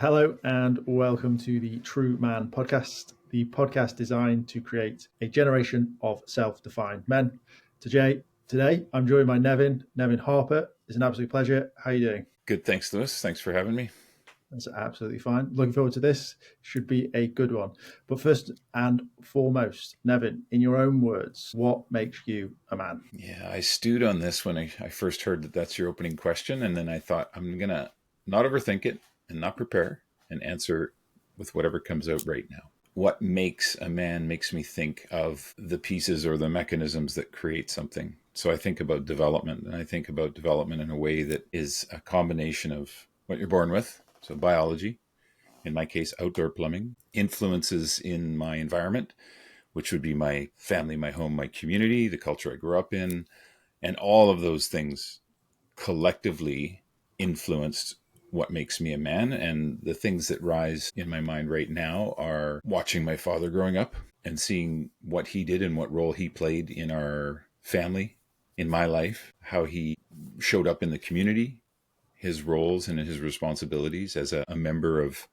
Hello and welcome to the TRUUMAN Podcast, the podcast designed to create a generation of self-defined men. Today, I'm joined by Nevin Harper. It's an absolute pleasure. How are you doing? Good, thanks, Lewis. Thanks for having me. That's absolutely fine. Looking forward to this. Should be a good one. But first and foremost, Nevin, in your own words, what makes you a man? Yeah, I stewed on this when I first heard that that's your opening question. And then I thought, I'm going to not overthink it and not prepare and answer with whatever comes out right now. What makes a man makes me think of the pieces or the mechanisms that create something. So I think about development, and I think about development in a way that is a combination of what you're born with. So biology, in my case, outdoor plumbing, influences in my environment, which would be my family, my home, my community, the culture I grew up in, and all of those things collectively influenced what makes me a man. And the things that rise in my mind right now are watching my father growing up and seeing what he did and what role he played in our family, in my life, how he showed up in the community, his roles and his responsibilities as a member of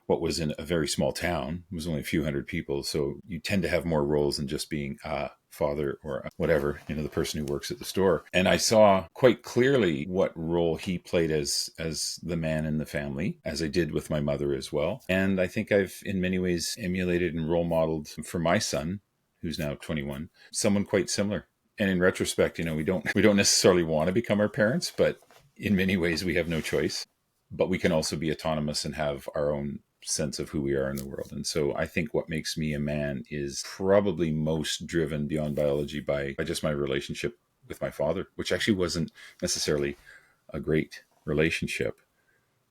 what was in a very small town. It was only a few hundred people. So you tend to have more roles than just being a father or whatever, the person who works at the store. And I saw quite clearly what role he played as the man in the family, as I did with my mother as well. And I think I've in many ways emulated and role modeled for my son, who's now 21, someone quite similar. And in retrospect, we don't necessarily want to become our parents, but in many ways we have no choice. But we can also be autonomous and have our own sense of who we are in the world. And so I think what makes me a man is probably most driven beyond biology by just my relationship with my father, which actually wasn't necessarily a great relationship,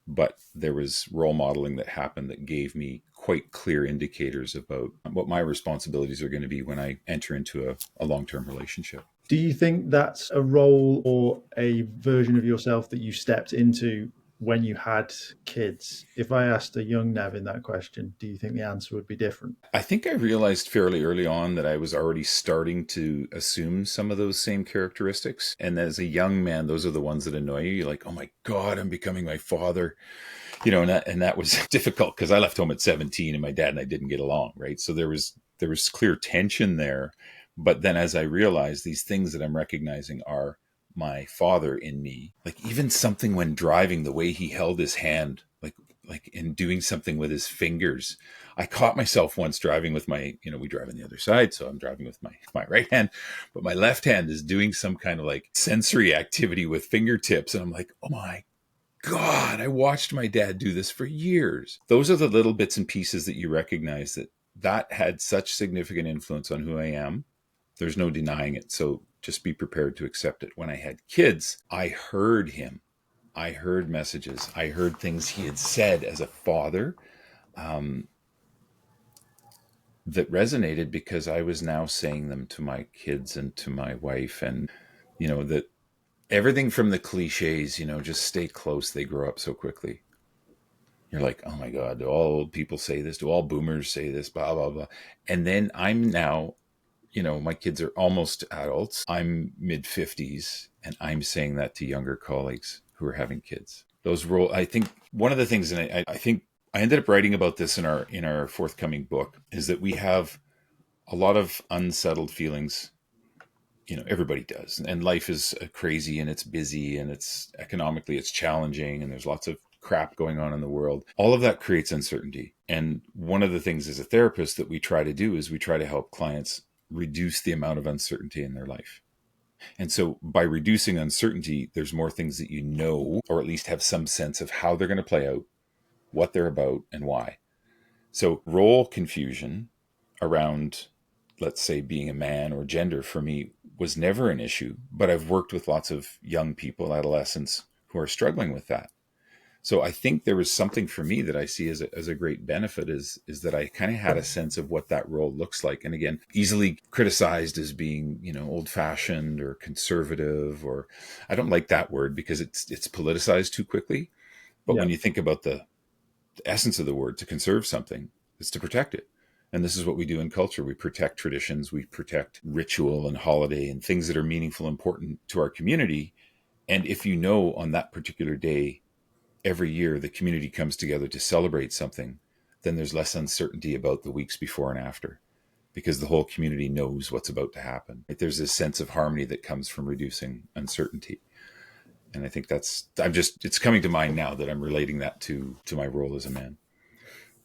but there was role modeling that happened that gave me quite clear indicators about what my responsibilities are going to be when I enter into a long-term relationship. Do you think that's a role or a version of yourself that you stepped into when you had kids? If I asked a young Nevin that question, do you think the answer would be different? I think I realized fairly early on that I was already starting to assume some of those same characteristics. And as a young man, those are the ones that annoy you. You're like, oh my God, I'm becoming my father. And that was difficult because I left home at 17 and my dad and I didn't get along, right? So there was clear tension there. But then as I realized these things that I'm recognizing are my father in me, like even something when driving, the way he held his hand, like in doing something with his fingers. I caught myself once driving with my, we drive on the other side. So I'm driving with my right hand, but my left hand is doing some kind of like sensory activity with fingertips. And I'm like, oh my God, I watched my dad do this for years. Those are the little bits and pieces that you recognize that had such significant influence on who I am. There's no denying it. So just be prepared to accept it. When I had kids, I heard him. I heard messages. I heard things he had said as a father that resonated because I was now saying them to my kids and to my wife. And, that everything from the cliches, just stay close. They grow up so quickly. You're like, oh my God, do all old people say this? Do all boomers say this? Blah, blah, blah. And then I'm now, my kids are almost adults. I'm mid-50s and I'm saying that to younger colleagues who are having kids. I think one of the things, and I think I ended up writing about this in our forthcoming book, is that we have a lot of unsettled feelings. Everybody does. And life is crazy and it's busy and it's economically it's challenging and there's lots of crap going on in the world. All of that creates uncertainty. And one of the things as a therapist that we try to do is we try to help clients reduce the amount of uncertainty in their life. And so by reducing uncertainty, there's more things that or at least have some sense of how they're going to play out, what they're about, and why. So role confusion around, let's say, being a man or gender for me was never an issue, but I've worked with lots of young people, adolescents, who are struggling with that. So I think there was something for me that I see as a great benefit is that I kind of had a sense of what that role looks like. And again, easily criticized as being, old fashioned or conservative, or I don't like that word because it's politicized too quickly. But when you think about the essence of the word, to conserve something, is to protect it. And this is what we do in culture. We protect traditions, we protect ritual and holiday and things that are meaningful, important to our community. And if on that particular day, every year the community comes together to celebrate something, then there's less uncertainty about the weeks before and after, because the whole community knows what's about to happen. There's this sense of harmony that comes from reducing uncertainty. And I think it's coming to mind now that I'm relating that to my role as a man.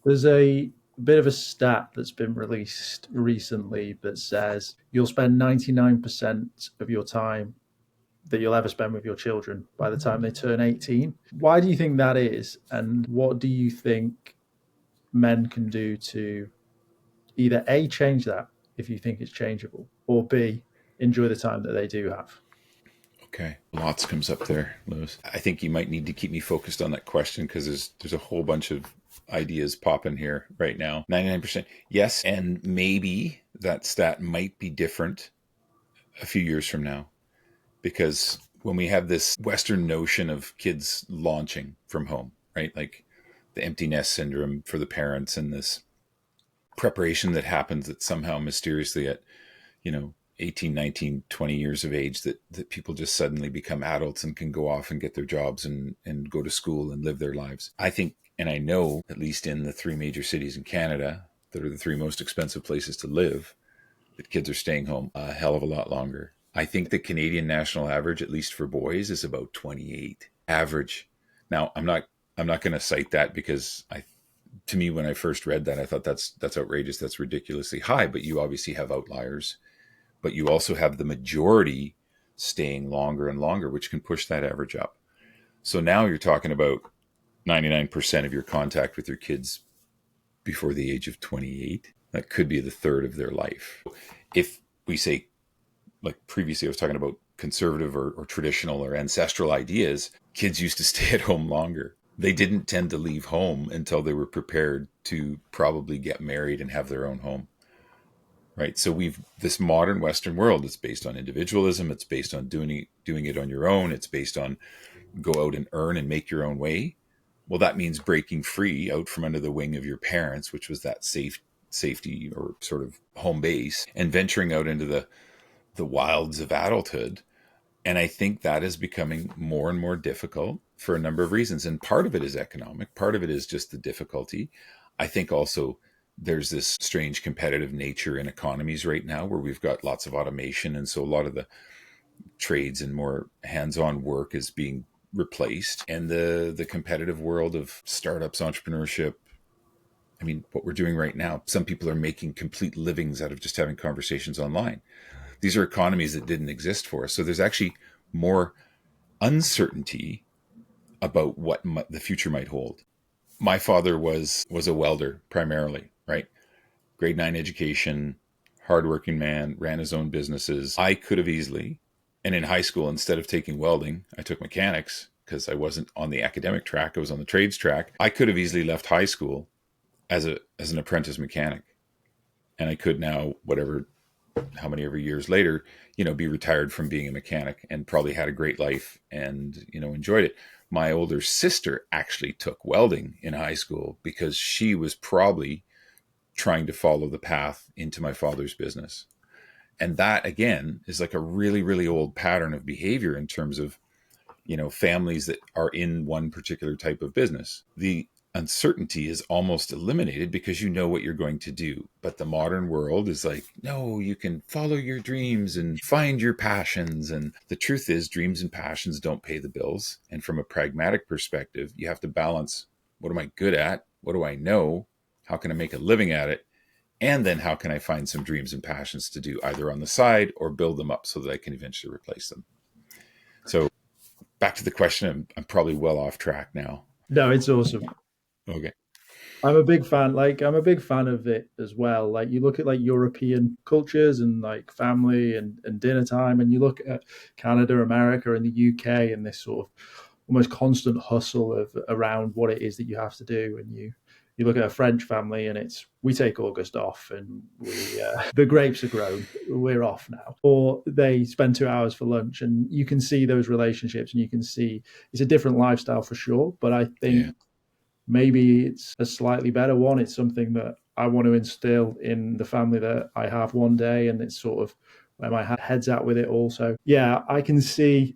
There's a bit of a stat that's been released recently that says you'll spend 99% of your time that you'll ever spend with your children by the time they turn 18. Why do you think that is? And what do you think men can do to either A, change that if you think it's changeable, or B, enjoy the time that they do have? Okay. Lots comes up there, Lewis. I think you might need to keep me focused on that question, because there's a whole bunch of ideas popping here right now. 99%. Yes. And maybe that stat might be different a few years from now, because when we have this Western notion of kids launching from home, right? Like the empty nest syndrome for the parents, and this preparation that happens that somehow mysteriously at, 18, 19, 20 years of age, that people just suddenly become adults and can go off and get their jobs and go to school and live their lives. I think, and I know, at least in the 3 major cities in Canada that are the 3 most expensive places to live, that kids are staying home a hell of a lot longer. I think the Canadian national average, at least for boys, is about 28 average. Now, I'm not going to cite that, because to me, when I first read that, I thought that's outrageous. That's ridiculously high. But you obviously have outliers. But you also have the majority staying longer and longer, which can push that average up. So now you're talking about 99% of your contact with your kids before the age of 28. That could be the third of their life. If we say, like previously I was talking about conservative or traditional or ancestral ideas, kids used to stay at home longer. They didn't tend to leave home until they were prepared to probably get married and have their own home. Right. So we've this modern Western world. It's based on individualism. It's based on doing it on your own. It's based on go out and earn and make your own way. Well, that means breaking free out from under the wing of your parents, which was that safety or sort of home base, and venturing out into the wilds of adulthood. And I think that is becoming more and more difficult for a number of reasons. And part of it is economic. Part of it is just the difficulty. I think also there's this strange competitive nature in economies right now where we've got lots of automation. And so a lot of the trades and more hands-on work is being replaced. And the competitive world of startups, entrepreneurship, I mean, what we're doing right now, some people are making complete livings out of just having conversations online. These are economies that didn't exist for us. So there's actually more uncertainty about what the future might hold. My father was a welder primarily, right? Grade 9 education, hardworking man, ran his own businesses. I could have easily, and in high school, instead of taking welding, I took mechanics because I wasn't on the academic track. I was on the trades track. I could have easily left high school as an apprentice mechanic. And I could now, how many ever years later, be retired from being a mechanic and probably had a great life and, enjoyed it. My older sister actually took welding in high school because she was probably trying to follow the path into my father's business. And that, again, is like a really, really old pattern of behavior in terms of, families that are in one particular type of business. The uncertainty is almost eliminated because you know what you're going to do. But the modern world is like, no, you can follow your dreams and find your passions. And the truth is, dreams and passions don't pay the bills. And from a pragmatic perspective, you have to balance, what am I good at? What do I know? How can I make a living at it? And then how can I find some dreams and passions to do either on the side or build them up so that I can eventually replace them? So back to the question, I'm probably well off track now. No, it's awesome. Okay. I'm a big fan. I'm a big fan of it as well. Like you look at like European cultures and like family and dinner time, and you look at Canada, America, and the UK, and this sort of almost constant hustle of around what it is that you have to do. And you look at a French family, and we take August off, and the grapes are grown, we're off now. Or they spend 2 hours for lunch, and you can see those relationships, and you can see it's a different lifestyle for sure. But I think maybe it's a slightly better one. It's something that I want to instill in the family that I have one day, and it's sort of where my head's at with it also. Yeah, I can see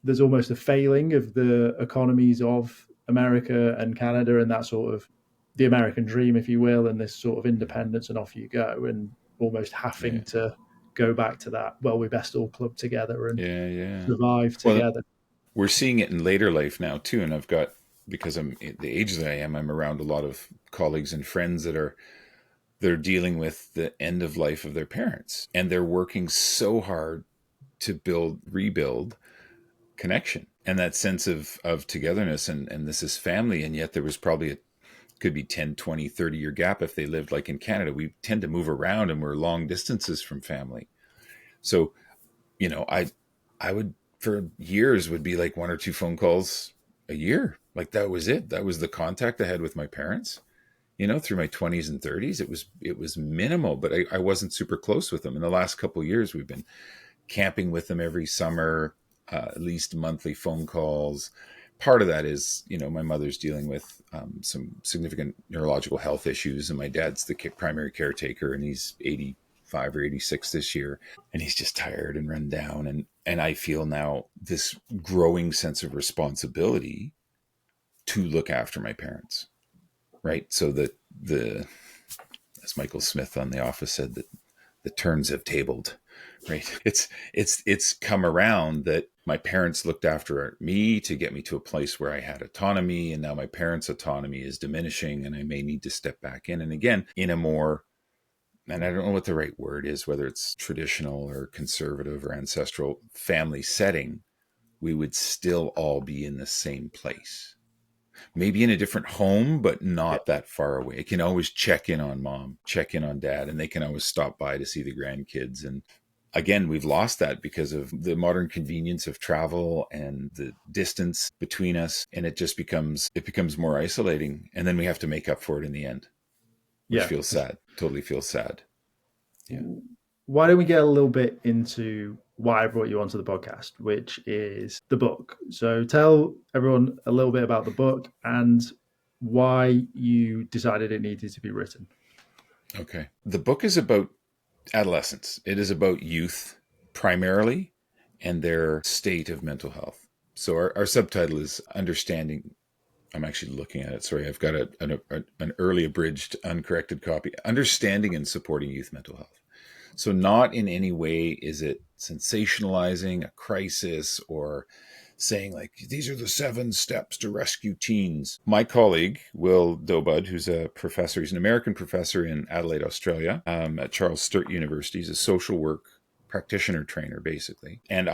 there's almost a failing of the economies of America and Canada and that sort of the American dream, if you will, and this sort of independence and off you go, and almost having to go back to that, well, we best all club together and survive Well, together. we're seeing it in later life now too. And I've got, because I'm at the age that I am, I'm around a lot of colleagues and friends that are dealing with the end of life of their parents. And they're working so hard to rebuild connection and that sense of togetherness. And this is family. And yet there was probably could be 10, 20, 30-year gap if they lived like in Canada. We tend to move around and we're long distances from family. So, I would, for years, would be like 1 or 2 phone calls a year. Like that was it. That was the contact I had with my parents, through my 20s and 30s. It was minimal, but I wasn't super close with them. In the last couple of years, we've been camping with them every summer, at least monthly phone calls. Part of that is, my mother's dealing with some significant neurological health issues, and my dad's the primary caretaker, and he's 85 or 86 this year, and he's just tired and run down. And I feel now this growing sense of responsibility to look after my parents, right? So that as Michael Smith on The Office said, that the turns have tabled, right? It's come around that my parents looked after me to get me to a place where I had autonomy, and now my parents' autonomy is diminishing, and I may need to step back in. And again, in a more, and I don't know what the right word is, whether it's traditional or conservative or ancestral family setting, we would still all be in the same place. Maybe in a different home, but not that far away. I can always check in on mom, check in on dad, and they can always stop by to see the grandkids. And again, we've lost that because of the modern convenience of travel and the distance between us. And it just becomes more isolating. And then we have to make up for it in the end, which feels sad, totally feels sad. Yeah. Why don't we get a little bit into why I brought you onto the podcast, which is the book. So tell everyone a little bit about the book and why you decided it needed to be written. Okay. The book is about adolescence. It is about youth primarily and their state of mental health. So our subtitle is Understanding. I'm actually looking at it. Sorry, I've got an early abridged, uncorrected copy. Understanding and Supporting Youth Mental Health. So not in any way is it sensationalizing a crisis or saying like, these are the 7 steps to rescue teens. My colleague, Will Dobud, who's a professor, he's an American professor in Adelaide, Australia, at Charles Sturt University. He's a social work practitioner trainer, basically. And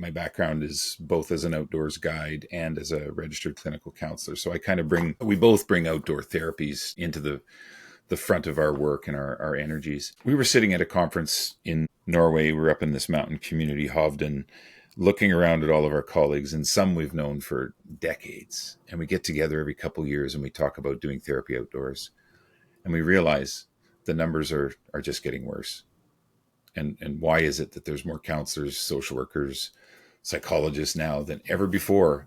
my background is both as an outdoors guide and as a registered clinical counselor. So we both bring outdoor therapies into the front of our work and our energies. We were sitting at a conference in Norway. We're up in this mountain community, Hovden, looking around at all of our colleagues, and some we've known for decades. And we get together every couple of years and we talk about doing therapy outdoors. And we realize the numbers are just getting worse. And why is it that there's more counselors, social workers, psychologists now than ever before?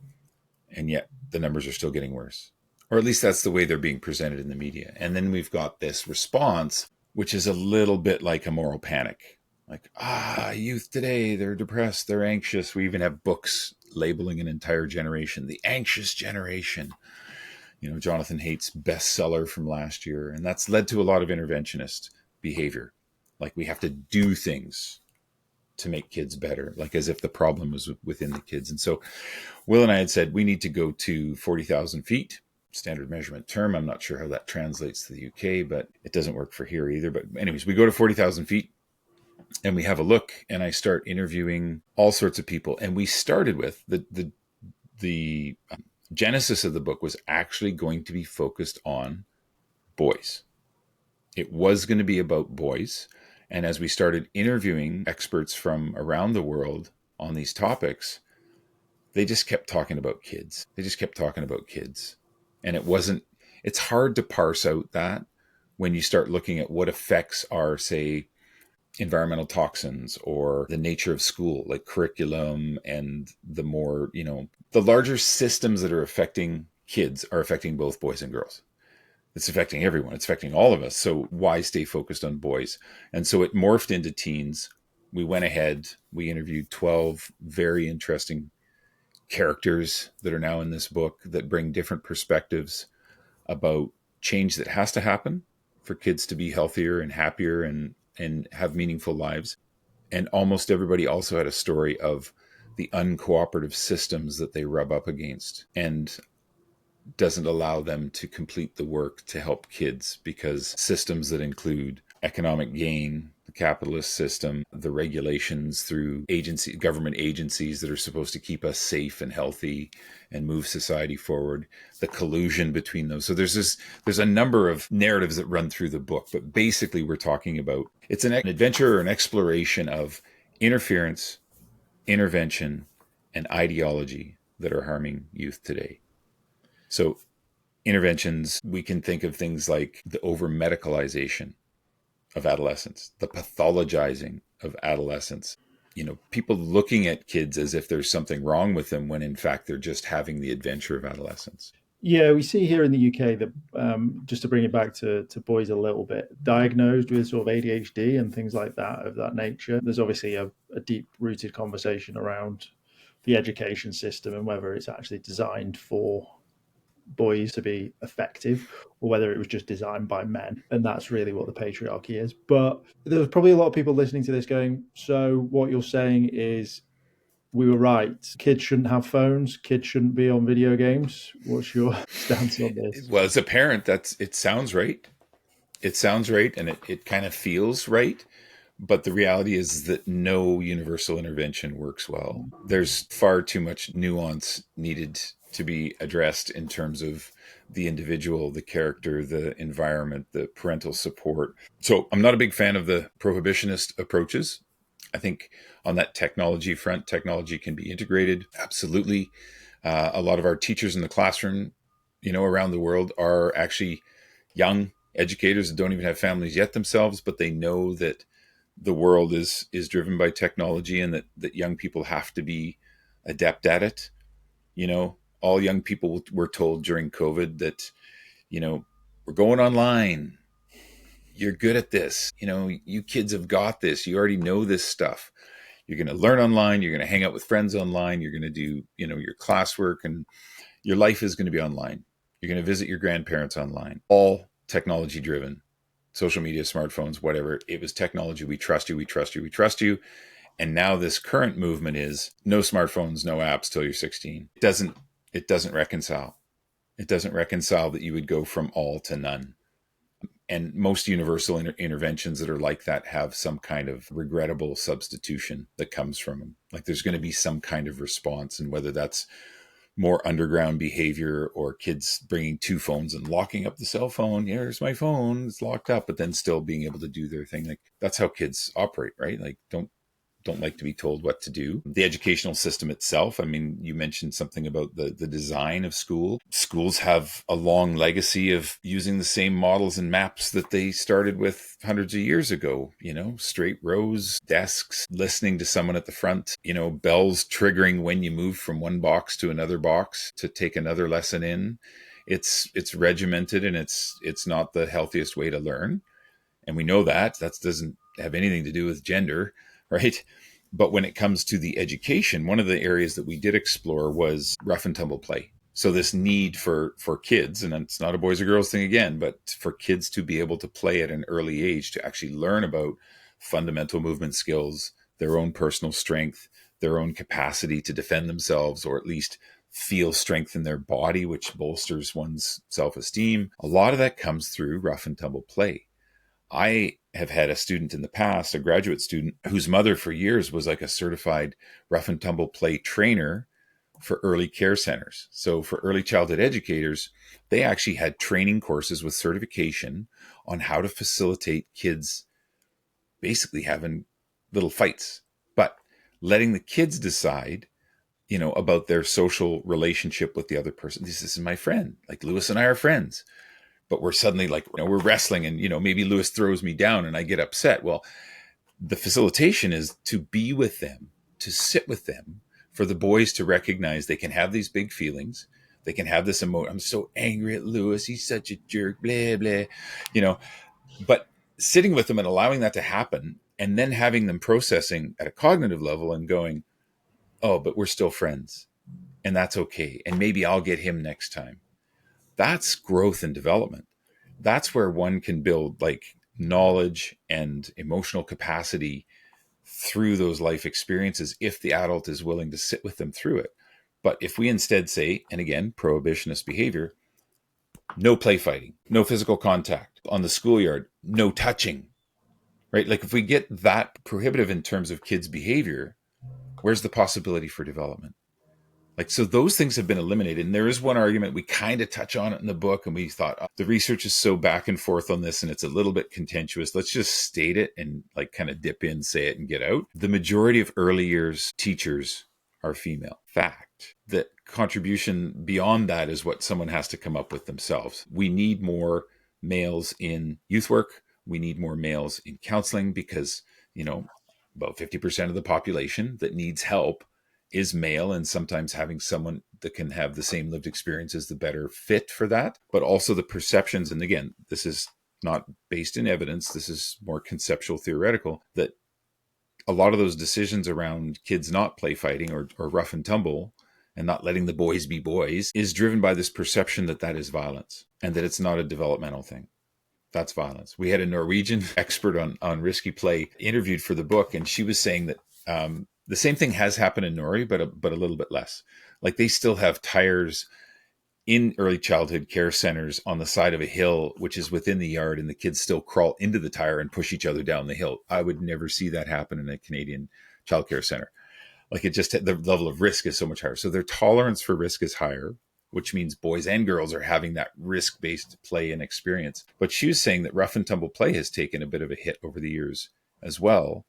And yet the numbers are still getting worse. Or at least that's the way they're being presented in the media. And then we've got this response, which is a little bit like a moral panic. Like, youth today, they're depressed, they're anxious. We even have books labeling an entire generation, the anxious generation. Jonathan Haidt's bestseller from last year. And that's led to a lot of interventionist behavior. Like we have to do things to make kids better, like as if the problem was within the kids. And so Will and I had said, we need to go to 40,000 feet. Standard measurement term. I'm not sure how that translates to the UK, but it doesn't work for here either. But anyways, we go to 40,000 feet and we have a look, and I start interviewing all sorts of people. And we started with the genesis of the book was actually going to be focused on boys. It was going to be about boys. And as we started interviewing experts from around the world on these topics, they just kept talking about kids. And it's hard to parse out that when you start looking at what effects are, say, environmental toxins or the nature of school, like curriculum, and the more, the larger systems that are affecting kids are affecting both boys and girls. It's affecting everyone. It's affecting all of us. So why stay focused on boys? And so it morphed into teens. We went ahead, we interviewed 12 very interesting characters that are now in this book that bring different perspectives about change that has to happen for kids to be healthier and happier and have meaningful lives. And almost everybody also had a story of the uncooperative systems that they rub up against and doesn't allow them to complete the work to help kids, because systems that include economic gain, the capitalist system, the regulations through government agencies that are supposed to keep us safe and healthy and move society forward, the collusion between those. So there's a number of narratives that run through the book, but basically we're talking about, it's an adventure or an exploration of interference, intervention, and ideology that are harming youth today. So interventions, we can think of things like the over-medicalization of adolescence, the pathologizing of adolescence. People looking at kids as if there's something wrong with them when in fact they're just having the adventure of adolescence. Yeah, we see here in the UK that, just to bring it back to boys a little bit, diagnosed with sort of ADHD and things like that of that nature. There's obviously a deep-rooted conversation around the education system and whether it's actually designed for boys to be effective or whether it was just designed by men. And that's really what the patriarchy is. But there's probably a lot of people listening to this going, so what you're saying is we were right. Kids shouldn't have phones. Kids shouldn't be on video games. What's your stance on this? Well, as a parent, it sounds right. It sounds right, and it kind of feels right. But the reality is that no universal intervention works well. There's far too much nuance needed to be addressed in terms of the individual, the character, the environment, the parental support. So I'm not a big fan of the prohibitionist approaches. I think on that technology front, technology can be integrated. Absolutely. A lot of our teachers in the classroom, around the world are actually young educators that don't even have families yet themselves, but they know that the world is driven by technology and that young people have to be adept at it. All young people were told during COVID that, we're going online. You're good at this. You kids have got this. You already know this stuff. You're going to learn online. You're going to hang out with friends online. You're going to do, your classwork, and your life is going to be online. You're going to visit your grandparents online. All technology driven, social media, smartphones, whatever. It was technology. We trust you. We trust you. We trust you. And now this current movement is no smartphones, no apps till you're 16. It doesn't reconcile. It doesn't reconcile that you would go from all to none. And most universal interventions that are like that have some kind of regrettable substitution that comes from them. Like there's going to be some kind of response, and whether that's more underground behavior or kids bringing two phones and locking up the cell phone. Here's my phone, it's locked up, but then still being able to do their thing. Like that's how kids operate, right? Like don't like to be told what to do. The educational system itself, I mean, you mentioned something about the design of school. Schools have a long legacy of using the same models and maps that they started with hundreds of years ago, straight rows, desks, listening to someone at the front, bells triggering when you move from one box to another box to take another lesson in. It's regimented, and it's not the healthiest way to learn. And we know that doesn't have anything to do with gender, right? But when it comes to the education, one of the areas that we did explore was rough and tumble play. So this need for kids, and it's not a boys or girls thing again, but for kids to be able to play at an early age, to actually learn about fundamental movement skills, their own personal strength, their own capacity to defend themselves, or at least feel strength in their body, which bolsters one's self-esteem. A lot of that comes through rough and tumble play. I have had a student in the past, a graduate student, whose mother for years was like a certified rough and tumble play trainer for early care centers. So for early childhood educators, they actually had training courses with certification on how to facilitate kids basically having little fights, but letting the kids decide, about their social relationship with the other person. This is my friend. Like Lewis and I are friends. But we're suddenly like, we're wrestling, and, maybe Lewis throws me down and I get upset. Well, the facilitation is to be with them, to sit with them, for the boys to recognize they can have these big feelings. They can have this emotion. I'm so angry at Lewis. He's such a jerk, blah, blah, but sitting with them and allowing that to happen, and then having them processing at a cognitive level and going, oh, but we're still friends. and that's okay. And maybe I'll get him next time. That's growth and development. That's where one can build like knowledge and emotional capacity through those life experiences if the adult is willing to sit with them through it. But if we instead say, and again, prohibitionist behavior, no play fighting, no physical contact on the schoolyard, no touching, right? Like if we get that prohibitive in terms of kids' behavior, where's the possibility for development? Like, so those things have been eliminated. And there is one argument, we kind of touch on it in the book, and we thought, oh, the research is so back and forth on this and it's a little bit contentious. Let's just state it and like kind of dip in, say it and get out. The majority of early years teachers are female. Fact. That contribution beyond that is what someone has to come up with themselves. We need more males in youth work. We need more males in counseling because, about 50% of the population that needs help is male, and sometimes having someone that can have the same lived experience is the better fit for that. But also the perceptions, and again, this is not based in evidence, this is more conceptual, theoretical, that a lot of those decisions around kids not play fighting or rough and tumble and not letting the boys be boys is driven by this perception that that is violence and that it's not a developmental thing. That's violence. We had a Norwegian expert on risky play interviewed for the book, and she was saying that the same thing has happened in Norway, but a little bit less. Like they still have tires in early childhood care centers on the side of a hill, which is within the yard, and the kids still crawl into the tire and push each other down the hill. I would never see that happen in a Canadian childcare center. Like it just, the level of risk is so much higher. So their tolerance for risk is higher, which means boys and girls are having that risk-based play and experience. But she was saying that rough and tumble play has taken a bit of a hit over the years as well.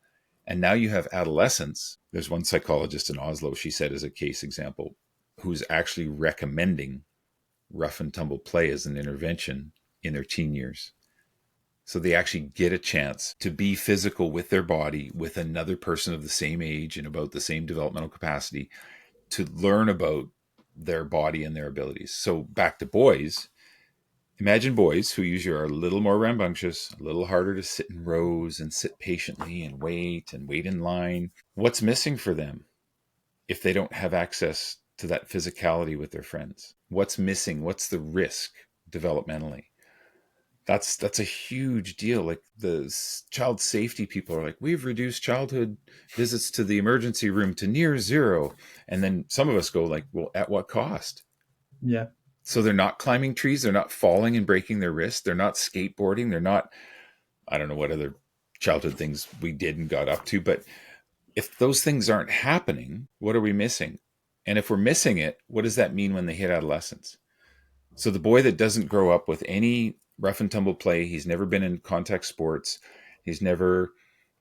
And now you have adolescents. There's one psychologist in Oslo, she said as a case example, who's actually recommending rough and tumble play as an intervention in their teen years. So they actually get a chance to be physical with their body, with another person of the same age and about the same developmental capacity, to learn about their body and their abilities. So back to boys, imagine boys who usually are a little more rambunctious, a little harder to sit in rows and sit patiently and wait in line. What's missing for them if they don't have access to that physicality with their friends? What's missing? What's the risk developmentally? That's a huge deal. Like the child safety people are like, we've reduced childhood visits to the emergency room to near zero. And then some of us go like, well, at what cost? Yeah. So they're not climbing trees. They're not falling and breaking their wrists. They're not skateboarding. They're not, I don't know what other childhood things we did and got up to. But if those things aren't happening, what are we missing? And if we're missing it, what does that mean when they hit adolescence? So the boy that doesn't grow up with any rough and tumble play, he's never been in contact sports, he's never,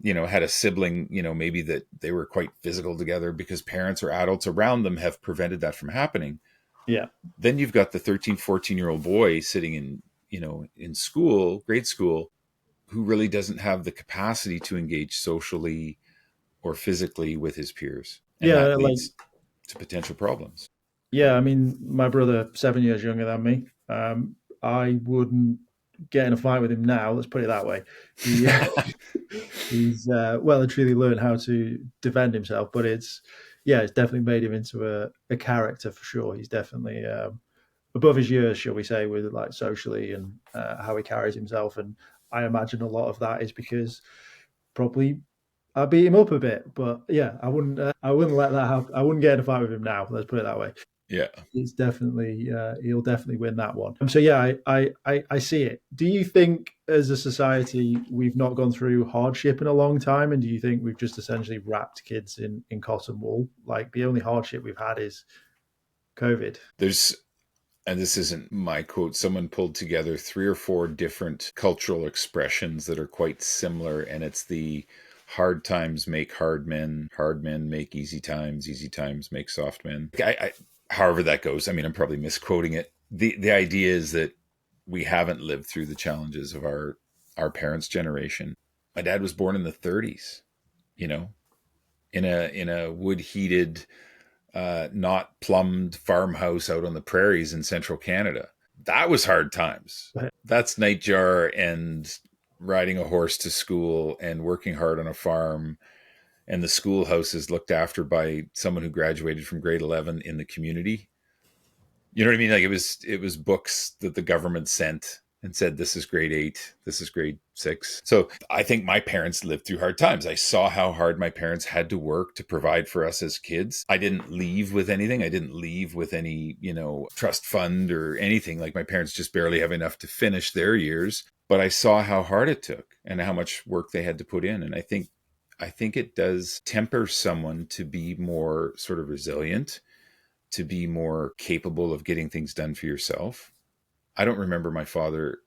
had a sibling, maybe that they were quite physical together because parents or adults around them have prevented that from happening. Yeah. Then you've got the 13, 14-year-old boy sitting in, in school, grade school, who really doesn't have the capacity to engage socially or physically with his peers. And that leads to potential problems. Yeah, I mean, my brother, 7 years younger than me. I wouldn't get in a fight with him now. Let's put it that way. He's well and truly learned how to defend himself, but it's definitely made him into a character for sure. He's definitely above his years, shall we say, with like socially and how he carries himself. And I imagine a lot of that is because probably I beat him up a bit. But yeah, I wouldn't let that happen. I wouldn't get in a fight with him now. Let's put it that way. Yeah, it's definitely he'll definitely win that one. So yeah, I see it. Do you think as a society we've not gone through hardship in a long time, and do you think we've just essentially wrapped kids in cotton wool? Like the only hardship we've had is COVID. And this isn't my quote, someone pulled together 3 or 4 different cultural expressions that are quite similar, and it's the hard times make hard men make easy times make soft men. However that goes, I mean, I'm probably misquoting it. The idea is that we haven't lived through the challenges of our parents' generation. My dad was born in the 30s, in a wood heated, not plumbed farmhouse out on the prairies in central Canada. That was hard times. That's nightjar and riding a horse to school and working hard on a farm and the schoolhouse is looked after by someone who graduated from grade 11 in the community. You know what I mean? Like it was books that the government sent and said, this is grade 8, this is grade 6. So I think my parents lived through hard times. I saw how hard my parents had to work to provide for us as kids. I didn't leave with anything. I didn't leave with any, trust fund or anything. Like my parents just barely have enough to finish their years. But I saw how hard it took and how much work they had to put in. And I think it does temper someone to be more sort of resilient, to be more capable of getting things done for yourself. I don't remember my father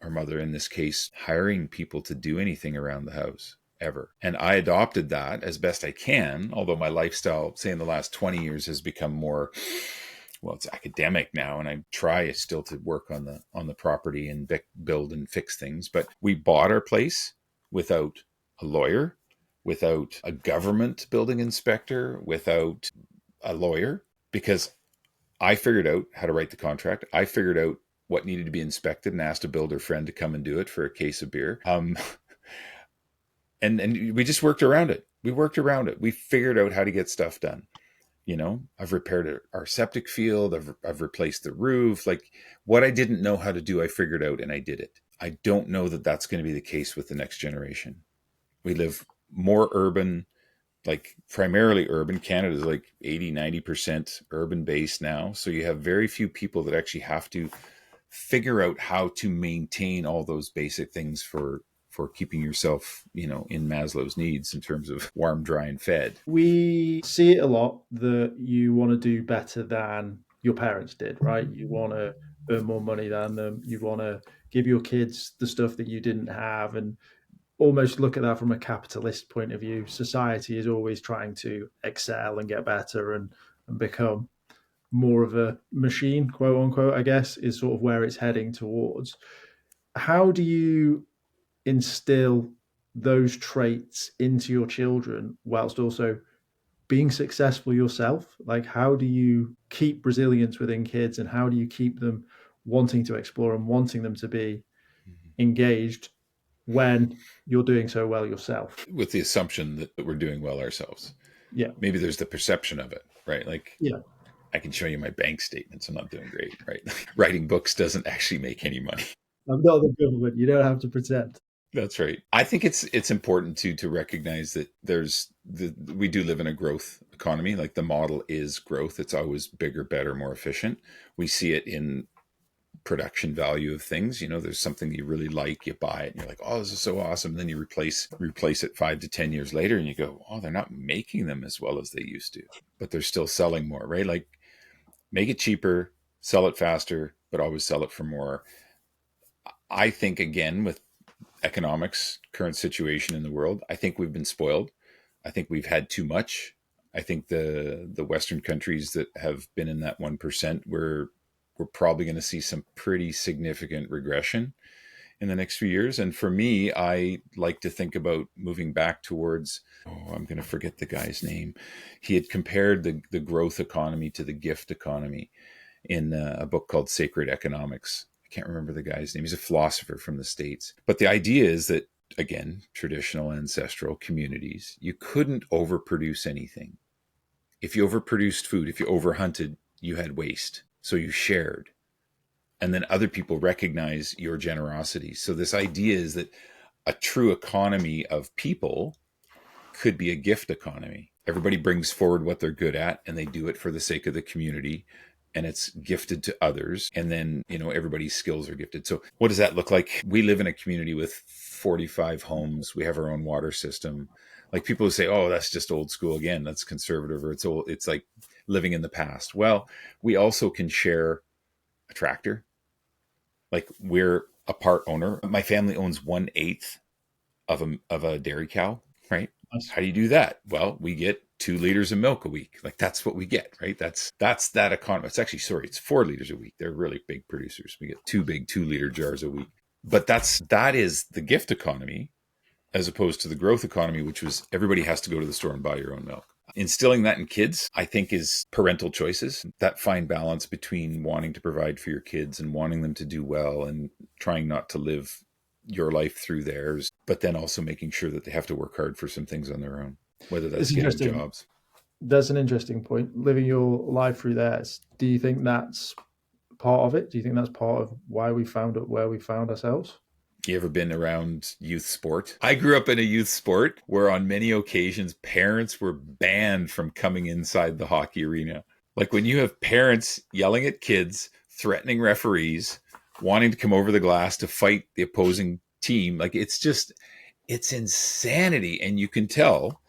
or mother in this case hiring people to do anything around the house ever. And I adopted that as best I can, although my lifestyle, say in the last 20 years, has become more, well, it's academic now, and I try still to work on the property and build and fix things. But we bought our place without a lawyer, without a government building inspector, without a lawyer, because I figured out how to write the contract. I figured out what needed to be inspected and asked a builder friend to come and do it for a case of beer. And we just worked around it. We figured out how to get stuff done. I've repaired our septic field. I've replaced the roof. Like what I didn't know how to do, I figured out and I did it. I don't know that that's going to be the case with the next generation. We live more urban, like primarily urban. Canada is like 80-90% urban based now. So you have very few people that actually have to figure out how to maintain all those basic things for keeping yourself, in Maslow's needs in terms of warm, dry, and fed. We see it a lot that you want to do better than your parents did, right? You want to earn more money than them. You want to give your kids the stuff that you didn't have, and almost look at that from a capitalist point of view. Society is always trying to excel and get better and become more of a machine, quote unquote, I guess, is sort of where it's heading towards. How do you instill those traits into your children whilst also being successful yourself? Like, how do you keep resilience within kids, and how do you keep them wanting to explore and wanting them to be engaged when you're doing so well yourself? With the assumption that we're doing well ourselves. Yeah. Maybe there's the perception of it, right? Like, yeah, I can show you my bank statements. I'm not doing great, right? Writing books doesn't actually make any money. I'm not the government. You don't have to pretend. That's right. I think it's important to recognize that we do live in a growth economy. Like the model is growth. It's always bigger, better, more efficient. We see it in production value of things. There's something you really like, you buy it and you're like, oh, this is so awesome. And then you replace it 5 to 10 years later and you go, oh, they're not making them as well as they used to, but they're still selling more, right? Like make it cheaper, sell it faster, but always sell it for more. I think again, with economics, current situation in the world, I think we've been spoiled. I think we've had too much. I think the Western countries that have been in that 1%, we're probably going to see some pretty significant regression in the next few years. And for me, I like to think about moving back towards, I'm going to forget the guy's name. He had compared the growth economy to the gift economy in a book called Sacred Economics. I can't remember the guy's name. He's a philosopher from the States. But the idea is that, again, traditional ancestral communities, you couldn't overproduce anything. If you overproduced food, if you overhunted, you had waste. So you shared. And then other people recognize your generosity. So this idea is that a true economy of people could be a gift economy. Everybody brings forward what they're good at and they do it for the sake of the community. And it's gifted to others. And then, everybody's skills are gifted. So what does that look like? We live in a community with 45 homes. We have our own water system. Like people who say, oh, that's just old school again. That's conservative, or it's old. It's like living in the past. Well, we also can share a tractor. Like we're a part owner. My family owns 1/8 of a dairy cow, right? How do you do that? Well, we get 2 liters of milk a week. Like that's what we get, right? That's that economy. It's 4 liters a week. They're really big producers. We get 2 big 2-liter jars a week. But that is the gift economy, as opposed to the growth economy, which was everybody has to go to the store and buy your own milk. Instilling that in kids, I think, is parental choices. That fine balance between wanting to provide for your kids and wanting them to do well and trying not to live your life through theirs, but then also making sure that they have to work hard for some things on their own. whether that's It's getting interesting. jobs. That's an interesting point. Living your life through theirs. Do you think that's part of it? Do you think that's part of why we found it where we found ourselves? You ever been around youth sport? I grew up in a youth sport where on many occasions parents were banned from coming inside the hockey arena. Like when you have parents yelling at kids, threatening referees, wanting to come over the glass to fight the opposing team, like it's insanity. And you can tell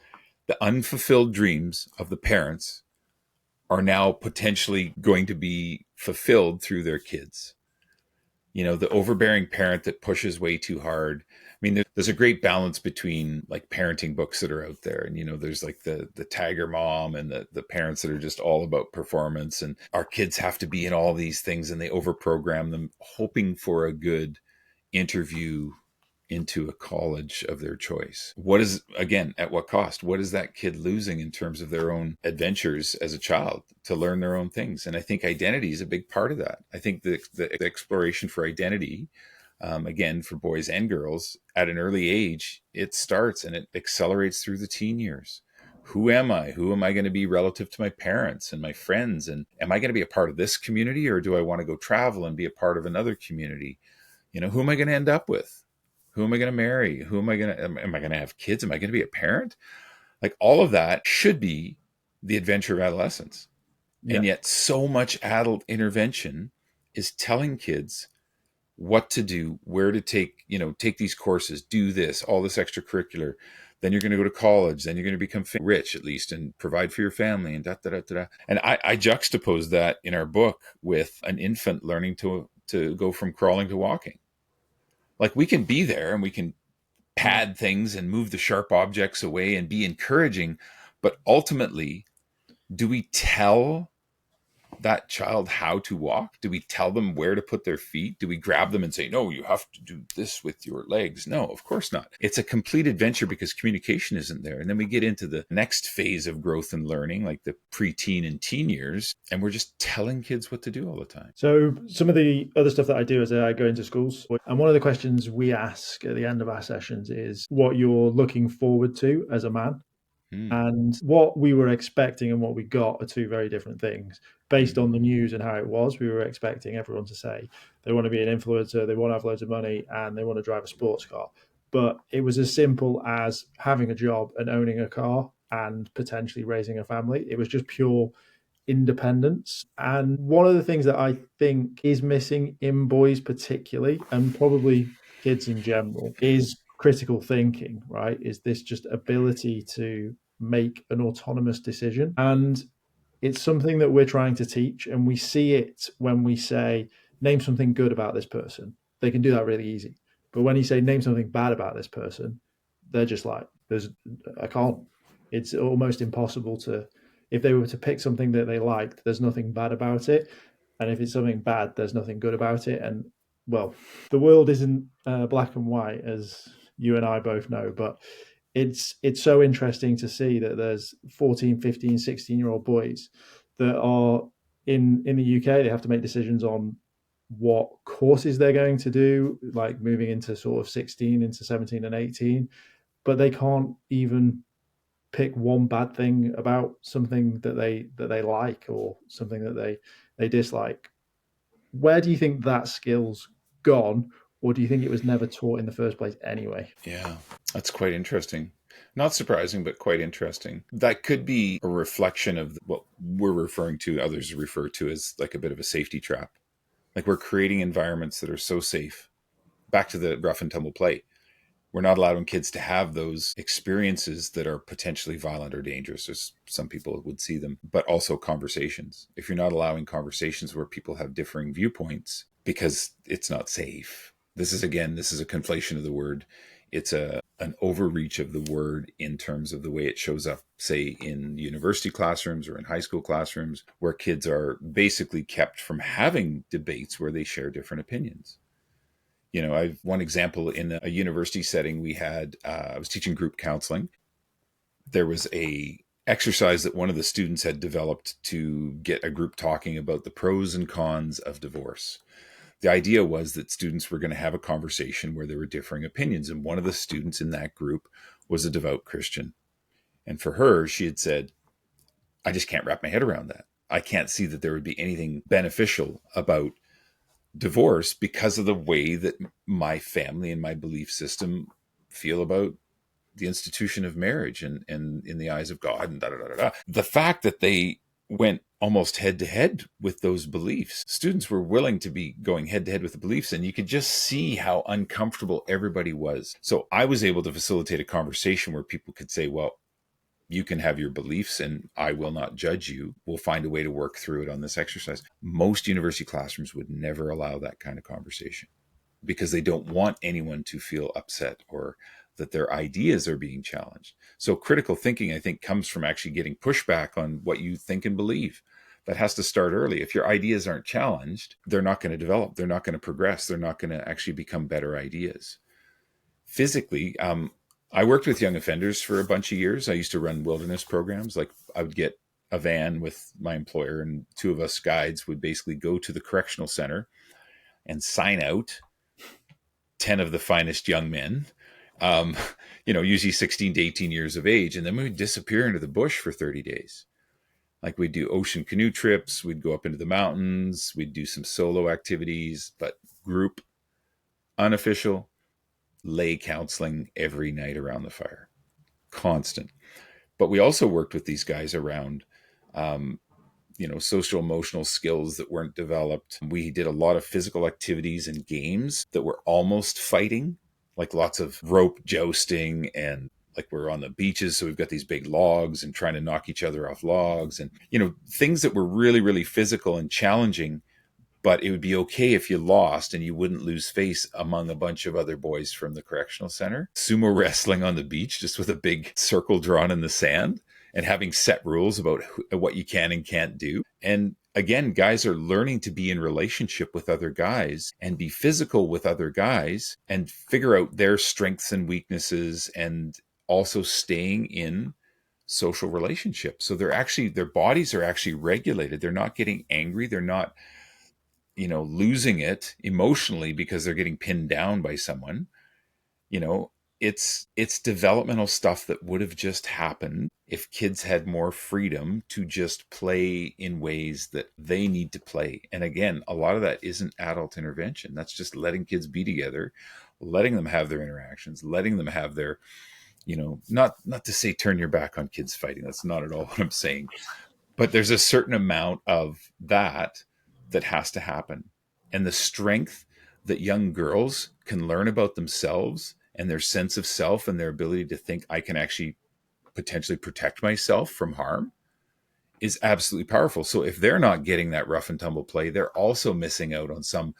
the unfulfilled dreams of the parents are now potentially going to be fulfilled through their kids. The overbearing parent that pushes way too hard. I mean, there's a great balance between like parenting books that are out there. And, there's like the Tiger Mom and the parents that are just all about performance. And our kids have to be in all these things and they overprogram them, hoping for a good interview into a college of their choice. At what cost? What is that kid losing in terms of their own adventures as a child to learn their own things? And I think identity is a big part of that. I think the exploration for identity, again, for boys and girls at an early age, it starts and it accelerates through the teen years. Who am I? Who am I going to be relative to my parents and my friends? And am I going to be a part of this community, or do I want to go travel and be a part of another community? Who am I going to end up with? Who am I going to marry? Am I going to have kids? Am I going to be a parent? Like all of that should be the adventure of adolescence. Yeah. And yet so much adult intervention is telling kids what to do, where to take these courses, do this, all this extracurricular. Then you're going to go to college. Then you're going to become rich at least and provide for your family and da, da, da, da, da. And I juxtapose that in our book with an infant learning to go from crawling to walking. Like we can be there and we can pad things and move the sharp objects away and be encouraging. But ultimately, do we tell that child how to walk? Do we tell them where to put their feet? Do we grab them and say, no, you have to do this with your legs? No, of course not. It's a complete adventure because communication isn't there. And then we get into the next phase of growth and learning, like the preteen and teen years, and we're just telling kids what to do all the time. So some of the other stuff that I do is I go into schools, and one of the questions we ask at the end of our sessions is what you're looking forward to as a man. And what we were expecting and what we got are two very different things. Based on the news and how it was, we were expecting everyone to say they want to be an influencer, they want to have loads of money, and they want to drive a sports car. But it was as simple as having a job and owning a car and potentially raising a family. It was just pure independence. And one of the things that I think is missing in boys particularly, and probably kids in general, is critical thinking, right? Is this just ability to make an autonomous decision? And it's something that we're trying to teach, and we see it when we say, name something good about this person. They can do that really easy. But when you say, name something bad about this person, they're just like, I can't. It's almost impossible to, if they were to pick something that they liked, there's nothing bad about it. And if it's something bad, there's nothing good about it. And well, the world isn't black and white, as you and I both know, but it's so interesting to see that there's 14, 15, 16-year-old boys that are in the UK. They have to make decisions on what courses they're going to do, like moving into sort of 16 into 17 and 18, but they can't even pick one bad thing about something that they like or something that they dislike. Where do you think that skill's gone, or do you think it was never taught in the first place anyway? Yeah, that's quite interesting. Not surprising, but quite interesting. That could be a reflection of what we're referring to, others refer to as like a bit of a safety trap. Like we're creating environments that are so safe. Back to the rough and tumble play. We're not allowing kids to have those experiences that are potentially violent or dangerous, as some people would see them, but also conversations. If you're not allowing conversations where people have differing viewpoints because it's not safe. This is a conflation of the word. It's an overreach of the word in terms of the way it shows up, say, in university classrooms or in high school classrooms, where kids are basically kept from having debates where they share different opinions. I've one example in a university setting. We had, I was teaching group counseling. There was a exercise that one of the students had developed to get a group talking about the pros and cons of divorce. The idea was that students were going to have a conversation where there were differing opinions. And one of the students in that group was a devout Christian. And for her, she had said, I just can't wrap my head around that. I can't see that there would be anything beneficial about divorce because of the way that my family and my belief system feel about the institution of marriage and in the eyes of God and da da da da. The fact that they went almost head to head with those beliefs, students were willing to be going head to head with the beliefs, and you could just see how uncomfortable everybody was. So I was able to facilitate a conversation where people could say, well, you can have your beliefs and I will not judge you. We'll find a way to work through it on this exercise. Most university classrooms would never allow that kind of conversation because they don't want anyone to feel upset or that their ideas are being challenged. So critical thinking, I think, comes from actually getting pushback on what you think and believe. That has to start early. If your ideas aren't challenged, they're not going to develop. They're not going to progress. They're not going to actually become better ideas. Physically, I worked with young offenders for a bunch of years. I used to run wilderness programs. Like I would get a van with my employer and two of us guides would basically go to the correctional center and sign out 10 of the finest young men, usually 16 to 18 years of age. And then we would disappear into the bush for 30 days. Like we'd do ocean canoe trips. We'd go up into the mountains. We'd do some solo activities, but group, unofficial, lay counseling every night around the fire, constant. But we also worked with these guys around, social emotional skills that weren't developed. We did a lot of physical activities and games that were almost fighting, like lots of rope jousting and like we're on the beaches. So we've got these big logs and trying to knock each other off logs and, things that were really, really physical and challenging. But it would be okay if you lost and you wouldn't lose face among a bunch of other boys from the correctional center. Sumo wrestling on the beach, just with a big circle drawn in the sand and having set rules about what you can and can't do. And again, guys are learning to be in relationship with other guys and be physical with other guys and figure out their strengths and weaknesses and also staying in social relationships. So their bodies are actually regulated. They're not getting angry. They're not losing it emotionally because they're getting pinned down by someone. It's developmental stuff that would have just happened if kids had more freedom to just play in ways that they need to play. And again, a lot of that isn't adult intervention. That's just letting kids be together, letting them have their interactions, letting them have their, not to say turn your back on kids fighting. That's not at all what I'm saying. But there's a certain amount of that has to happen. And the strength that young girls can learn about themselves and their sense of self and their ability to think I can actually potentially protect myself from harm is absolutely powerful. So if they're not getting that rough and tumble play, they're also missing out on some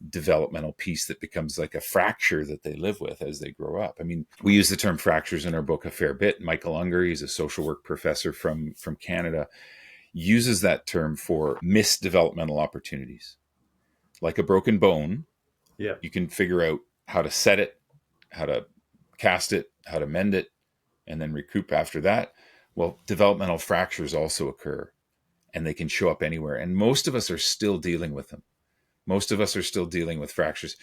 developmental piece that becomes like a fracture that they live with as they grow up. I mean, we use the term fractures in our book a fair bit. Michael Unger, he's a social work professor from Canada, uses that term for missed developmental opportunities. Like a broken bone, you can figure out how to set it, how to cast it, how to mend it, and then recoup after that. Well, developmental fractures also occur, and they can show up anywhere. And most of us are still dealing with them. Most of us are still dealing with fractures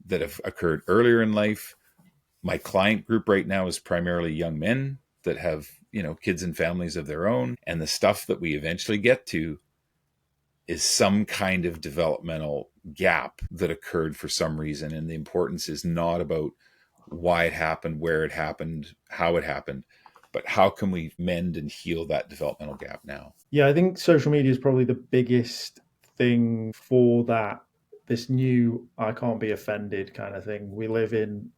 that have occurred earlier in life. My client group right now is primarily young men that have, kids and families of their own. And the stuff that we eventually get to is some kind of developmental gap that occurred for some reason. And the importance is not about why it happened, where it happened, how it happened, but how can we mend and heal that developmental gap now? Yeah, I think social media is probably the biggest thing for that. This new, I can't be offended kind of thing. We live in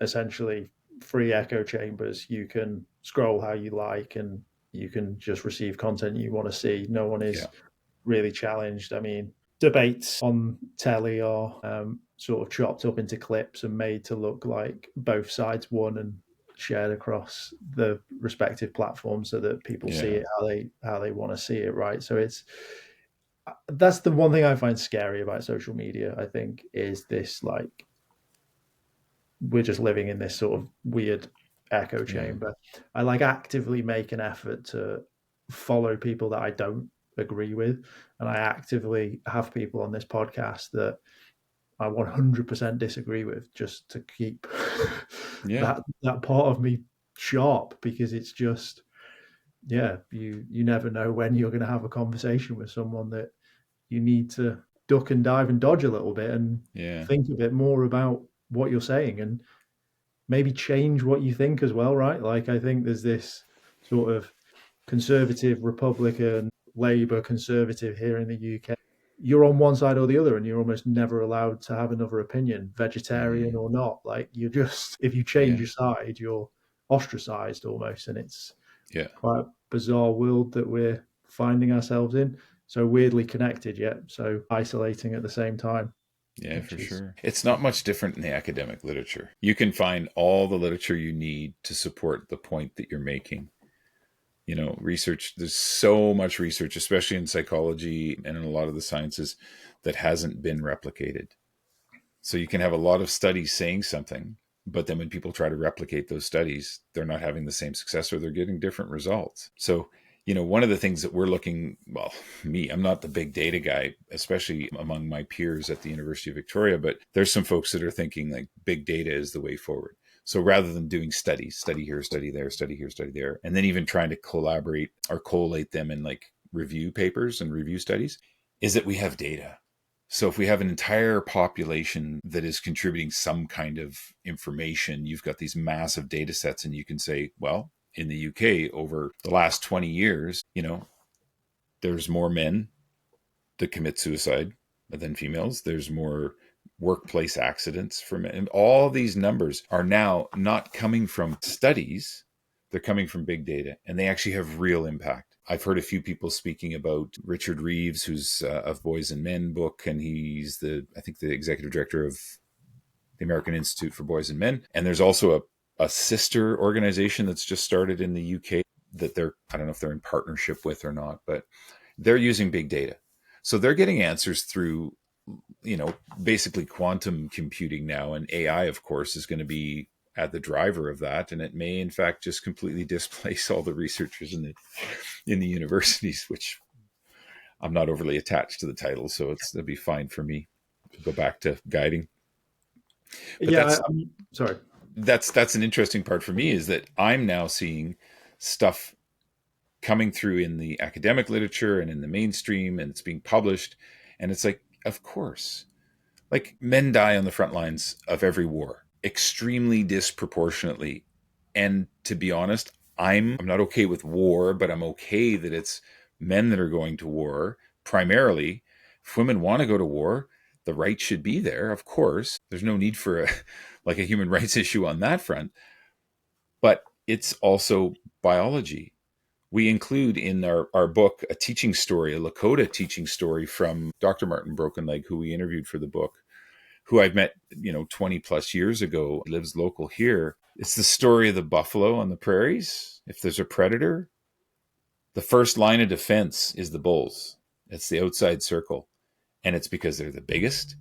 essentially free echo chambers. You can scroll how you like and you can just receive content you want to see. No one is really challenged. I mean, debates on telly are sort of chopped up into clips and made to look like both sides won and shared across the respective platforms so that people see it how they want to see it, right? So that's the one thing I find scary about social media, I think, is this like we're just living in this sort of weird echo chamber. I like actively make an effort to follow people that I don't agree with, and I actively have people on this podcast that I 100% disagree with, just to keep that part of me sharp, because it's just, yeah, you never know when you're going to have a conversation with someone that you need to duck and dive and dodge a little bit and Yeah. think a bit more about what you're saying, and maybe change what you think as well, right? Like, I think there's this sort of conservative, Republican, Labour, conservative here in the UK. You're on one side or the other, and you're almost never allowed to have another opinion, vegetarian or not. Like, you're just, if you change Yeah. your side, you're ostracized almost. And it's Yeah. quite a bizarre world that we're finding ourselves in. So weirdly connected, yet so isolating at the same time. Yeah, Which for is, sure. It's not much different in the academic literature. You can find all the literature you need to support the point that you're making. Research, there's so much research, especially in psychology and in a lot of the sciences, that hasn't been replicated. So you can have a lot of studies saying something, but then when people try to replicate those studies, they're not having the same success, or they're getting different results. So, one of the things that we're I'm not the big data guy, especially among my peers at the University of Victoria, but there's some folks that are thinking like big data is the way forward. So rather than doing studies, study here, study there, study here, study there, and then even trying to collaborate or collate them in like review papers and review studies, is that we have data. So if we have an entire population that is contributing some kind of information, you've got these massive data sets, and you can say, well, in the UK over the last 20 years, there's more men that commit suicide than females. There's more workplace accidents for men. And all these numbers are now not coming from studies. They're coming from big data, and they actually have real impact. I've heard a few people speaking about Richard Reeves, who's of Boys and Men book, and he's the executive director of the American Institute for Boys and Men. And there's also a sister organization that's just started in the UK that I don't know if they're in partnership with or not, but they're using big data. So they're getting answers through, basically quantum computing now, and AI, of course, is going to be at the driver of that, and it may in fact just completely displace all the researchers in the universities, which I'm not overly attached to the title, so it'll be fine for me to go back to guiding. But yeah, I'm sorry. that's an interesting part for me, is that I'm now seeing stuff coming through in the academic literature and in the mainstream, and it's being published, and it's like, of course, like men die on the front lines of every war extremely disproportionately. And to be honest, I'm not okay with war, but I'm okay that it's men that are going to war primarily. If women want to go to war, the right should be there, of course. There's no need for a human rights issue on that front. But it's also biology. We include in our book a teaching story, a Lakota teaching story from Dr. Martin Brokenleg, who we interviewed for the book, who I've met, 20 plus years ago, lives local here. It's the story of the buffalo on the prairies. If there's a predator, the first line of defense is the bulls. It's the outside circle. And it's because they're the biggest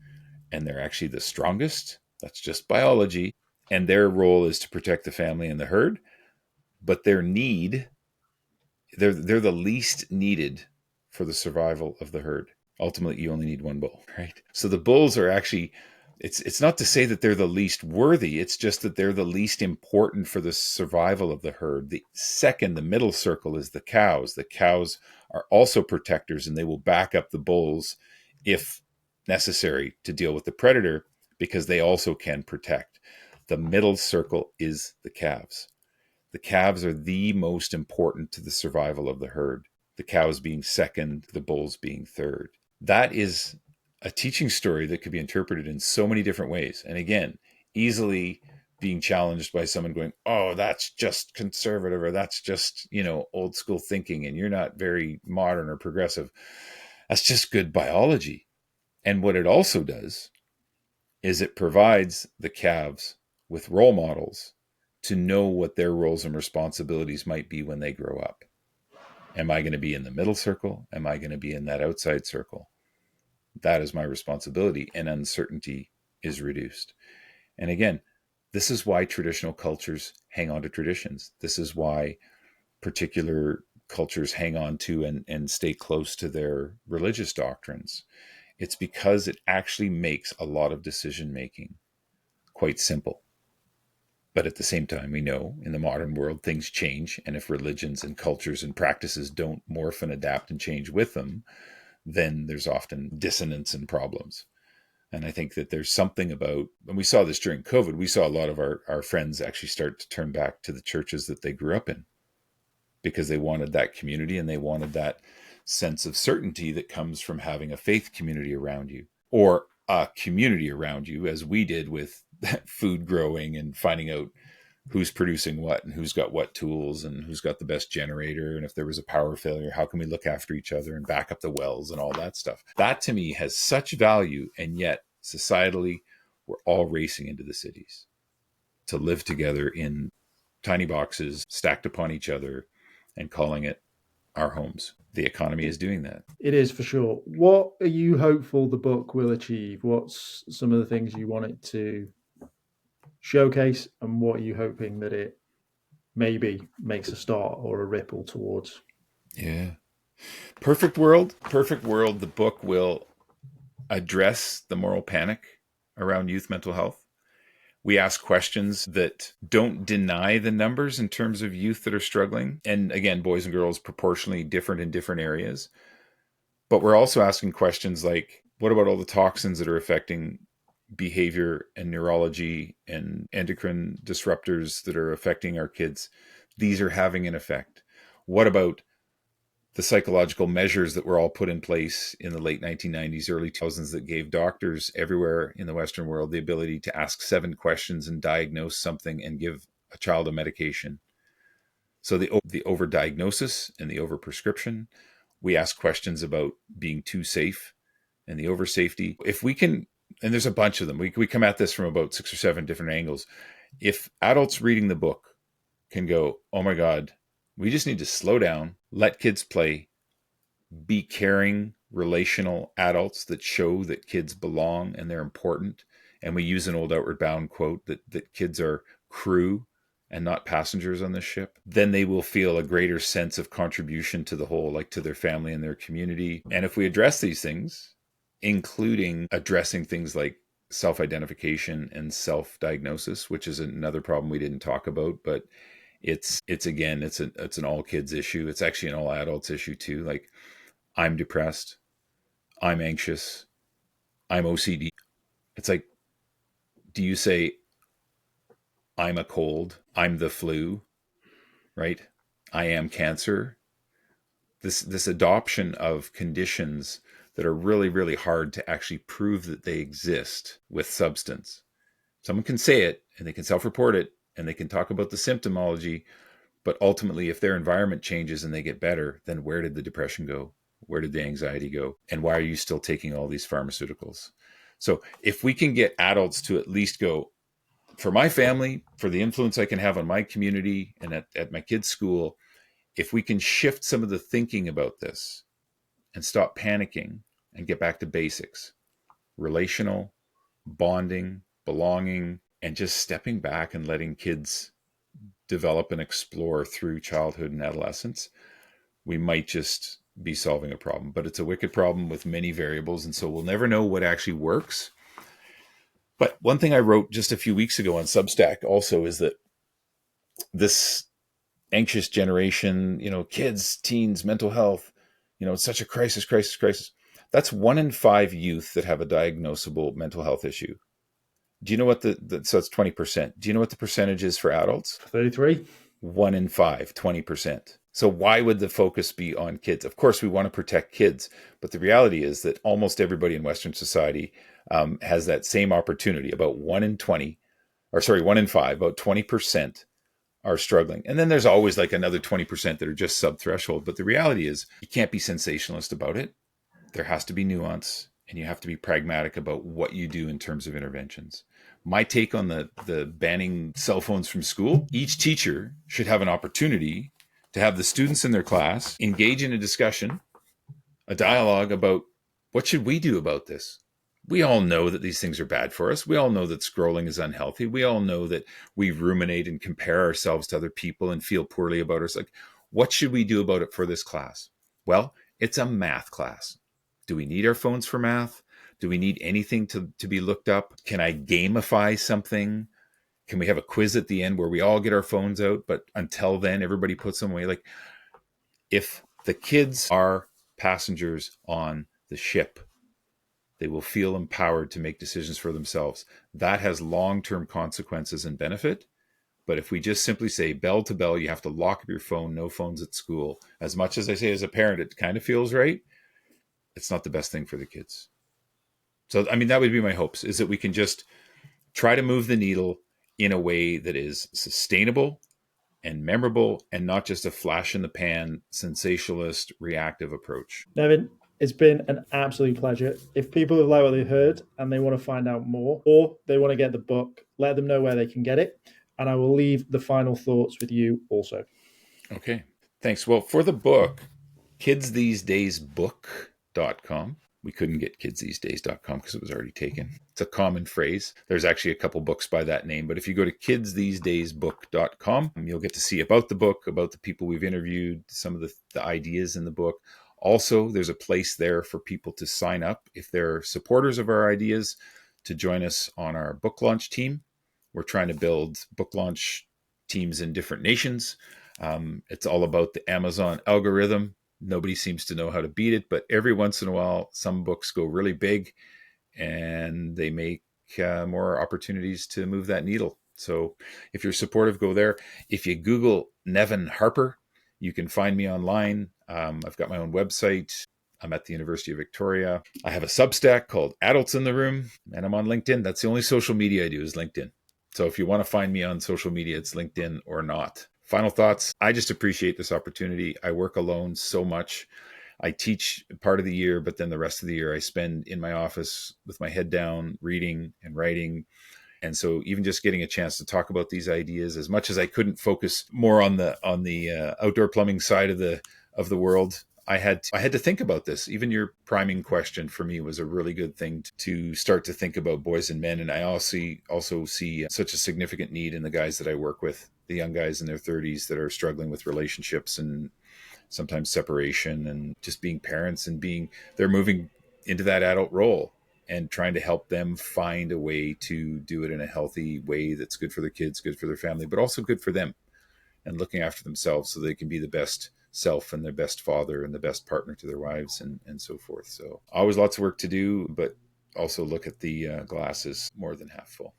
and they're actually the strongest. That's just biology. And their role is to protect the family and the herd. But they're the least needed for the survival of the herd. Ultimately, you only need one bull, right? So the bulls are actually, it's not to say that they're the least worthy. It's just that they're the least important for the survival of the herd. The middle circle is the cows. The cows are also protectors, and they will back up the bulls if necessary to deal with the predator, because they also can protect. The middle circle is the calves. The calves are the most important to the survival of the herd. The cows being second, the bulls being third. That is a teaching story that could be interpreted in so many different ways. And again, easily being challenged by someone going, oh, that's just conservative, or that's just, old school thinking, and you're not very modern or progressive. That's just good biology. And what it also does is it provides the calves with role models to know what their roles and responsibilities might be when they grow up. Am I going to be in the middle circle? Am I going to be in that outside circle? That is my responsibility, and uncertainty is reduced. And again, this is why traditional cultures hang on to traditions. This is why particular cultures hang on to and stay close to their religious doctrines. It's because it actually makes a lot of decision making quite simple. But at the same time, we know in the modern world, things change. And if religions and cultures and practices don't morph and adapt and change with them, then there's often dissonance and problems. And I think that there's something about, and we saw this during COVID, we saw a lot of our friends actually start to turn back to the churches that they grew up in because they wanted that community and they wanted that sense of certainty that comes from having a faith community around you, or a community around you, as we did with food growing and finding out who's producing what and who's got what tools and who's got the best generator. And if there was a power failure, how can we look after each other and back up the wells and all that stuff? That to me has such value. And yet societally, we're all racing into the cities to live together in tiny boxes stacked upon each other and calling it our homes. The economy is doing that. It is, for sure. What are you hopeful the book will achieve? What's some of the things you want it to showcase, and what are you hoping that it maybe makes a start or a ripple towards? Yeah. Perfect world. The book will address the moral panic around youth mental health. We ask questions that don't deny the numbers in terms of youth that are struggling. And again, boys and girls proportionally different in different areas. But we're also asking questions like, what about all the toxins that are affecting behavior and neurology and endocrine disruptors that are affecting our kids? These are having an effect. What about the psychological measures that were all put in place in the late 1990s, early 2000s that gave doctors everywhere in the Western world the ability to ask 7 questions and diagnose something and give a child a medication? So the overdiagnosis and the overprescription. We ask questions about being too safe and the oversafety. If we can, and there's a bunch of them, we come at this from about 6 or 7 different angles. If adults reading the book can go, oh my God, we just need to slow down, let kids play, be caring, relational adults that show that kids belong and they're important. And we use an old Outward Bound quote that kids are crew and not passengers on this ship. Then they will feel a greater sense of contribution to the whole, like to their family and their community. And if we address these things, including addressing things like self-identification and self-diagnosis, which is another problem we didn't talk about, but it's an all kids issue. It's actually an all adults issue too. Like, I'm depressed, I'm anxious, I'm OCD. It's like, do you say I'm a cold, I'm the flu, right? I am cancer. This adoption of conditions that are really, really hard to actually prove that they exist with substance. Someone can say it and they can self-report it and they can talk about the symptomology, but ultimately if their environment changes and they get better, then where did the depression go? Where did the anxiety go? And why are you still taking all these pharmaceuticals? So if we can get adults to at least go, for my family, for the influence I can have on my community and at my kids' school, if we can shift some of the thinking about this and stop panicking and get back to basics, relational, bonding, belonging, and just stepping back and letting kids develop and explore through childhood and adolescence, we might just be solving a problem. But it's a wicked problem with many variables, and so we'll never know what actually works. But one thing I wrote just a few weeks ago on Substack also is that this anxious generation, kids, teens, mental health, it's such a crisis. That's 1 in 5 youth that have a diagnosable mental health issue. Do you know what so that's 20%. Do you know what the percentage is for adults? 33. 1 in 5, 20%. So why would the focus be on kids? Of course, we want to protect kids, but the reality is that almost everybody in Western society has that same opportunity. About 1 in 5, about 20% are struggling. And then there's always like another 20% that are just sub-threshold. But the reality is you can't be sensationalist about it. There has to be nuance, and you have to be pragmatic about what you do in terms of interventions. My take on the banning cell phones from school, each teacher should have an opportunity to have the students in their class engage in a discussion, a dialogue about what should we do about this? We all know that these things are bad for us. We all know that scrolling is unhealthy. We all know that we ruminate and compare ourselves to other people and feel poorly about us. Like, what should we do about it for this class? Well, it's a math class. Do we need our phones for math? Do we need anything to be looked up? Can I gamify something? Can we have a quiz at the end where we all get our phones out, but until then, everybody puts them away? Like, if the kids are passengers on the ship, they will feel empowered to make decisions for themselves. That has long-term consequences and benefit. But if we just simply say bell to bell, you have to lock up your phone, no phones at school, as much as I say as a parent, it kind of feels right, it's not the best thing for the kids. So, I mean, that would be my hopes, is that we can just try to move the needle in a way that is sustainable and memorable and not just a flash in the pan, sensationalist, reactive approach. Nevin, it's been an absolute pleasure. If people have liked what they heard and they want to find out more, or they want to get the book, let them know where they can get it. And I will leave the final thoughts with you also. Okay. Thanks. Well, for the book, kidsthesedaysbook.com. We couldn't get kidsthesedays.com because it was already taken. It's a common phrase. There's actually a couple books by that name. But if you go to kidsthesedaysbook.com, you'll get to see about the book, about the people we've interviewed, some of the ideas in the book. Also, there's a place there for people to sign up if they're supporters of our ideas to join us on our book launch team. We're trying to build book launch teams in different nations. It's all about the Amazon algorithm. Nobody seems to know how to beat it, but every once in a while, some books go really big and they make more opportunities to move that needle. So if you're supportive, go there. If you Google Nevin Harper, you can find me online. I've got my own website. I'm at the University of Victoria. I have a Substack called Adults in the Room, and I'm on LinkedIn. That's the only social media I do is LinkedIn. So if you want to find me on social media, it's LinkedIn or not. Final thoughts. I just appreciate this opportunity. I work alone so much. I teach part of the year, but then the rest of the year I spend in my office with my head down, reading and writing. And so even just getting a chance to talk about these ideas, as much as I couldn't focus more on the outdoor plumbing side of the world, I had to think about this. Even your priming question for me was a really good thing to start to think about boys and men. And I also see such a significant need in the guys that I work with, the young guys in their 30s that are struggling with relationships and sometimes separation and just being parents and they're moving into that adult role and trying to help them find a way to do it in a healthy way that's good for their kids, good for their family, but also good for them and looking after themselves so they can be the best self and their best father and the best partner to their wives and so forth. So always lots of work to do, but also look at the glass as more than half full.